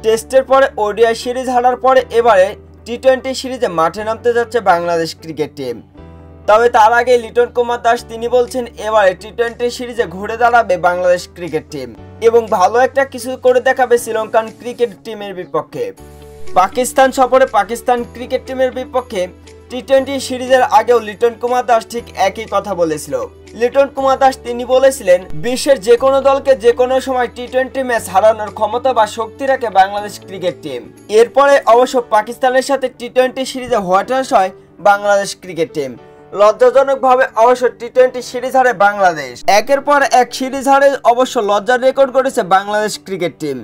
টেস্টের পরে ODI series হারার পরে এবারে টি-20 সিরিজে মাঠে নামতে যাচ্ছে বাংলাদেশ ক্রিকেট টিম। তবে তার আগে লিটন কুমার দাস তিনি বলছেন এবারে টি-20 সিরিজে ঘুরে দাঁড়াবে বাংলাদেশ ক্রিকেট টিম এবং ভালো একটা কিছু করে দেখাবে শ্রীলঙ্কান ক্রিকেট টিমের বিপক্ষে। পাকিস্তান সফরে পাকিস্তান ক্রিকেট টিমের বিপক্ষে টি-20 সিরিজের আগেও লিটন কুমার দাস ঠিক একই কথা বলেছিল। লিটন কুমার দাস তিনি বলেছিলেন বিশ্বের যে কোনো দলকে যে কোনো সময় টি-20 ম্যাচ হারানোর ক্ষমতা বা শক্তি রাখে বাংলাদেশ ক্রিকেট টিম। এরপরে অবশ্য পাকিস্তানের সাথে টি-20 সিরিজে হতাশ হয় বাংলাদেশ ক্রিকেট টিম। লজ্জাজনকভাবে অবশ্য টি-20 সিরিজ হারে বাংলাদেশ। একের পর এক সিরিজ হারে অবশ্য লজ্জার রেকর্ড করেছে বাংলাদেশ ক্রিকেট টিম।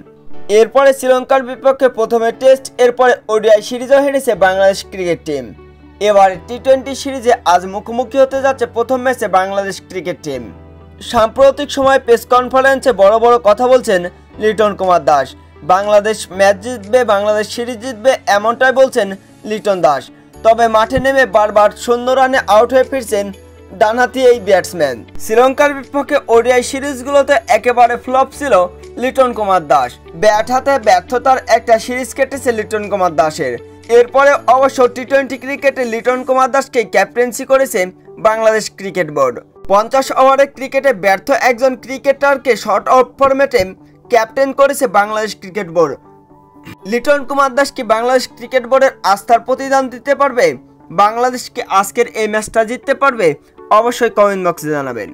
এরপরে শ্রীলঙ্কার বিপক্ষে প্রথমে টেস্ট, এরপরে ওডিআই সিরিজও হেরেছে বাংলাদেশ ক্রিকেট টিম। এবার টি-20 সিরিজে আজ মুখোমুখি হতে যাচ্ছে প্রথম ম্যাচে বাংলাদেশ ক্রিকেট টিম। সাম্প্রতিক সময়ে প্রেস কনফারেন্সে বড় বড় কথা বলছেন লিটন কুমার দাস। বাংলাদেশ ম্যাচ জিতবে, বাংলাদেশ সিরিজ জিতবে এমনটাই বলছেন লিটন দাস। তবে মাঠে নেমে বারবার 0 রানে আউট হয়ে ফিরছেন ডানহাতি এই ব্যাটসম্যান। শ্রীলঙ্কার বিপক্ষে ওডিআই সিরিজগুলোতে একেবারে ফ্লপ ছিল লিটন কুমার দাস। ব্যাট হাতে ব্যর্থতার একটা সিরিজ কেটেছে লিটন কুমার দাসের। এরপরে অবশ্য টি-20 ক্রিকেটে লিটন কুমার দাসকে ক্যাপ্টেন্সি করেছে বাংলাদেশ ক্রিকেট বোর্ড। 50 ওভারের ক্রিকেটে ব্যর্থ একজন ক্রিকেটারকে শর্ট আউট ফরম্যাটে ক্যাপ্টেন করেছে বাংলাদেশ ক্রিকেট বোর্ড। লিটন কুমার দাস কি বাংলাদেশ ক্রিকেট বোর্ডের আস্থার প্রতিদান দিতে পারবে? বাংলাদেশ কি আজকের এই ম্যাচটা জিততে পারবে? অবশ্যই কমেন্ট বক্সে জানাবেন।